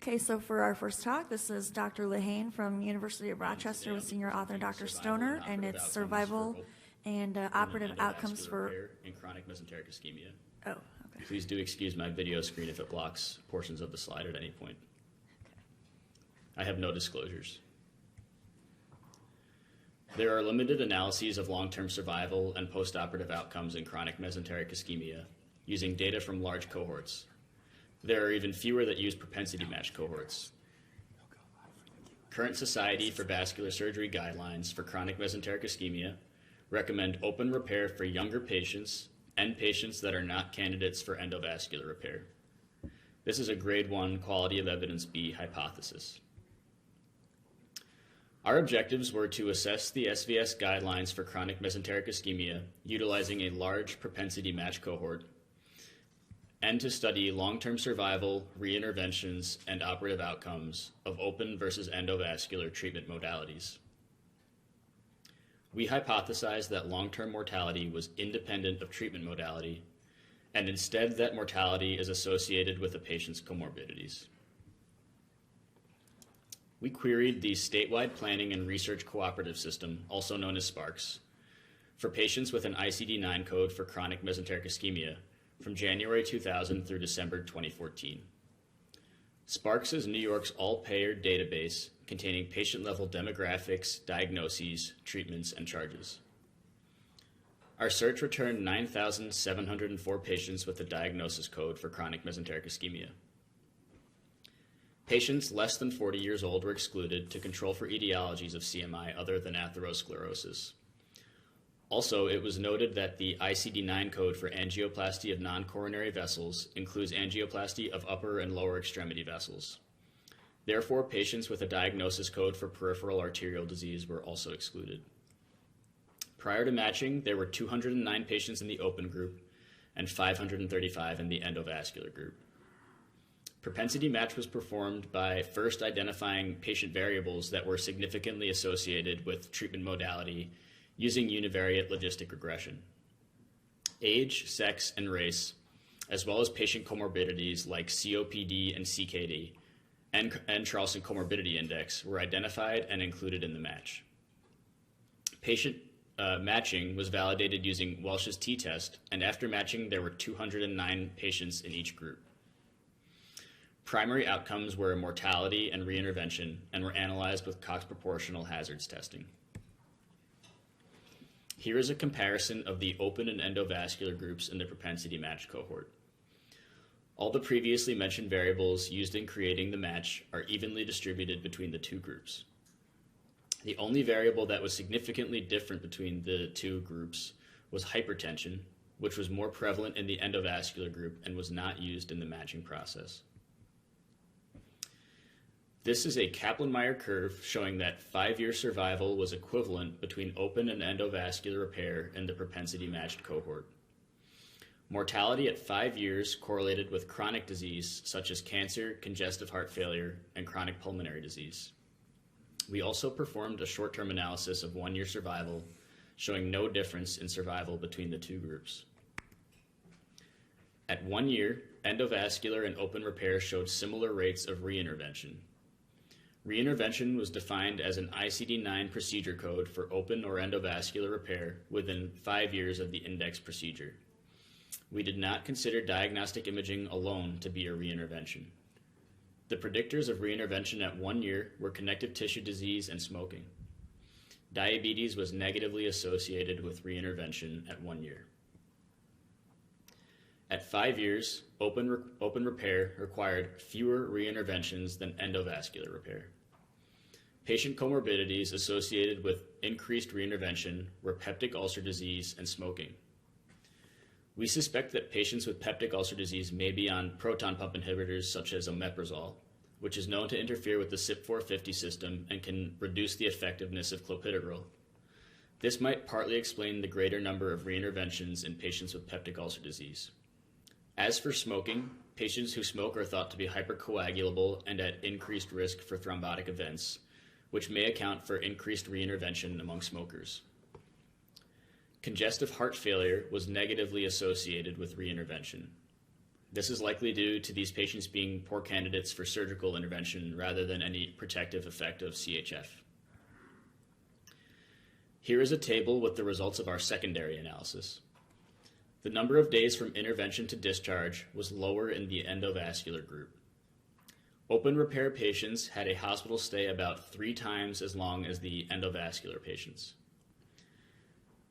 Okay, so for our first talk, this is Dr. Lehane from University of Rochester with senior author Dr. Stoner, and it's survival and operative outcomes for and chronic mesenteric ischemia. Oh, okay. Please do excuse my video screen if it blocks portions of the slide at any point. Okay. I have no disclosures. There are limited analyses of long-term survival and postoperative outcomes in chronic mesenteric ischemia using data from large cohorts. There are even fewer that use propensity-matched cohorts. Current Society for Vascular Surgery guidelines for chronic mesenteric ischemia recommend open repair for younger patients and patients that are not candidates for endovascular repair. This is a grade 1 quality of evidence B hypothesis. Our objectives were to assess the SVS guidelines for chronic mesenteric ischemia utilizing a large propensity match cohort, and to study long-term survival, reinterventions, and operative outcomes of open versus endovascular treatment modalities. We hypothesized that long-term mortality was independent of treatment modality, and instead that mortality is associated with a patient's comorbidities. We queried the Statewide Planning and Research Cooperative System, also known as SPARCS, for patients with an ICD-9 code for chronic mesenteric ischemia from January 2000 through December 2014. SPARCS is New York's all-payer database containing patient-level demographics, diagnoses, treatments, and charges. Our search returned 9,704 patients with a diagnosis code for chronic mesenteric ischemia. Patients less than 40 years old were excluded to control for etiologies of CMI other than atherosclerosis. Also, it was noted that the ICD-9 code for angioplasty of non-coronary vessels includes angioplasty of upper and lower extremity vessels. Therefore, patients with a diagnosis code for peripheral arterial disease were also excluded. Prior to matching, there were 209 patients in the open group and 535 in the endovascular group. Propensity match was performed by first identifying patient variables that were significantly associated with treatment modality using univariate logistic regression. Age, sex, and race, as well as patient comorbidities like COPD and CKD, and Charlson Comorbidity Index were identified and included in the match. Patient matching was validated using Welch's t-test, and after matching, there were 209 patients in each group. Primary outcomes were mortality and reintervention and were analyzed with Cox proportional hazards testing. Here is a comparison of the open and endovascular groups in the propensity match cohort. All the previously mentioned variables used in creating the match are evenly distributed between the two groups. The only variable that was significantly different between the two groups was hypertension, which was more prevalent in the endovascular group and was not used in the matching process. This is a Kaplan-Meier curve showing that 5-year survival was equivalent between open and endovascular repair in the propensity-matched cohort. Mortality at 5 years correlated with chronic disease such as cancer, congestive heart failure, and chronic pulmonary disease. We also performed a short-term analysis of 1-year survival, showing no difference in survival between the two groups. At 1 year, endovascular and open repair showed similar rates of reintervention. Reintervention was defined as an ICD-9 procedure code for open or endovascular repair within 5 years of the index procedure. We did not consider diagnostic imaging alone to be a reintervention. The predictors of reintervention at 1 year were connective tissue disease and smoking. Diabetes was negatively associated with reintervention at 1 year. At 5 years, open repair required fewer reinterventions than endovascular repair. Patient comorbidities associated with increased reintervention were peptic ulcer disease and smoking. We suspect that patients with peptic ulcer disease may be on proton pump inhibitors such as omeprazole, which is known to interfere with the CYP450 system and can reduce the effectiveness of clopidogrel. This might partly explain the greater number of reinterventions in patients with peptic ulcer disease. As for smoking, patients who smoke are thought to be hypercoagulable and at increased risk for thrombotic events, which may account for increased reintervention among smokers. Congestive heart failure was negatively associated with reintervention. This is likely due to these patients being poor candidates for surgical intervention rather than any protective effect of CHF. Here is a table with the results of our secondary analysis. The number of days from intervention to discharge was lower in the endovascular group. Open repair patients had a hospital stay about 3 times as long as the endovascular patients.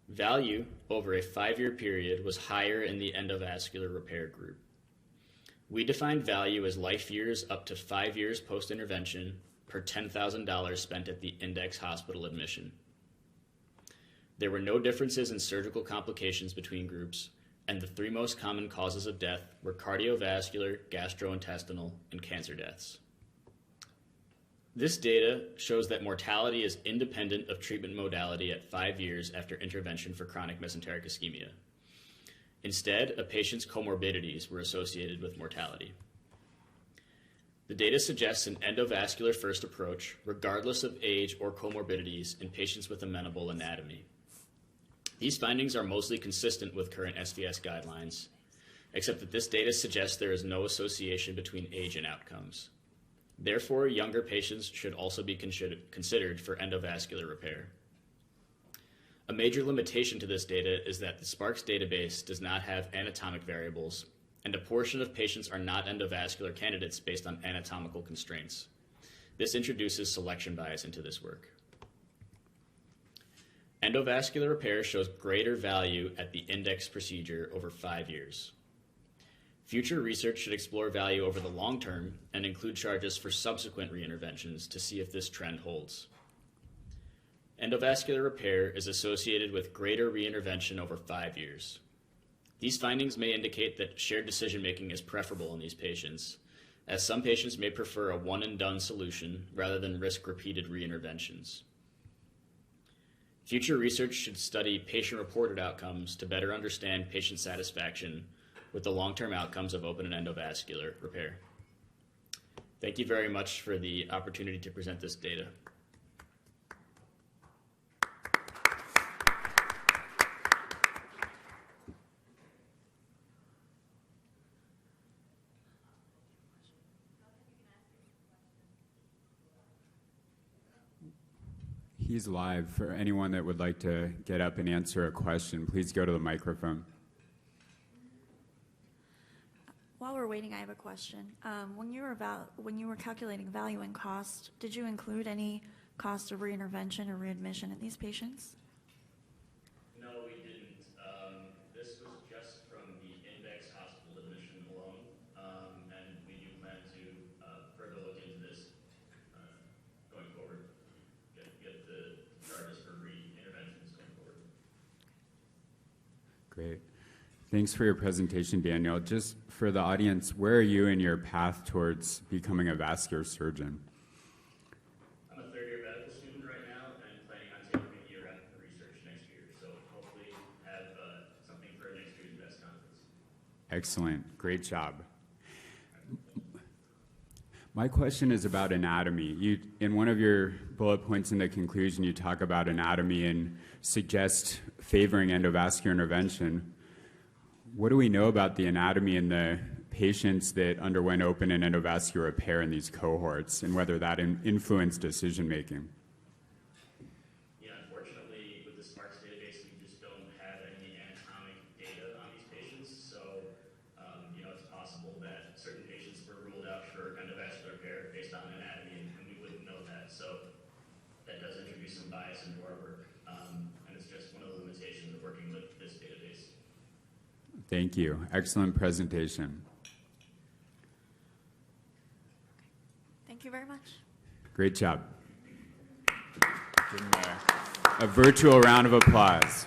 Value over a 5-year period was higher in the endovascular repair group. We define value as life years up to 5 years post-intervention per $10,000 spent at the index hospital admission. There were no differences in surgical complications between groups, and the 3 most common causes of death were cardiovascular, gastrointestinal, and cancer deaths. This data shows that mortality is independent of treatment modality at 5 years after intervention for chronic mesenteric ischemia. Instead, a patient's comorbidities were associated with mortality. The data suggests an endovascular first approach, regardless of age or comorbidities in patients with amenable anatomy. These findings are mostly consistent with current SVS guidelines, except that this data suggests there is no association between age and outcomes. Therefore, younger patients should also be considered for endovascular repair. A major limitation to this data is that the SPARCS database does not have anatomic variables, and a portion of patients are not endovascular candidates based on anatomical constraints. This introduces selection bias into this work. Endovascular repair shows greater value at the index procedure over 5 years. Future research should explore value over the long term and include charges for subsequent reinterventions to see if this trend holds. Endovascular repair is associated with greater reintervention over 5 years. These findings may indicate that shared decision-making is preferable in these patients, as some patients may prefer a one-and-done solution rather than risk repeated reinterventions. Future research should study patient-reported outcomes to better understand patient satisfaction with the long-term outcomes of open and endovascular repair. Thank you very much for the opportunity to present this data. He's live. For anyone that would like to get up and answer a question, please go to the microphone. While we're waiting, I have a question. When you were calculating value and cost, did you include any cost of reintervention or readmission in these patients? No, we didn't. This was just from the index hospital admission alone, and we do plan to further look into this going forward, get the charges for re-interventions going forward. Great. Thanks for your presentation, Daniel. Just for the audience, where are you in your path towards becoming a vascular surgeon? I'm a third-year medical student right now and planning on taking a year out for research next year, so hopefully have something for next year's VESS conference. Excellent. Great job. My question is about anatomy. In one of your bullet points in the conclusion, you talk about anatomy and suggest favoring endovascular intervention. What do we know about the anatomy in the patients that underwent open and endovascular repair in these cohorts, and whether that influenced decision-making? Yeah, unfortunately, with the SPARCS database, we just don't have any anatomic data on these patients, so it's possible that certain patients were ruled out for endovascular repair based on anatomy, and we wouldn't know that, so that does introduce some bias into our work, and it's just one of the limitations of working with this database. Thank you. Excellent presentation. Thank you very much. Great job. Give him a virtual round of applause.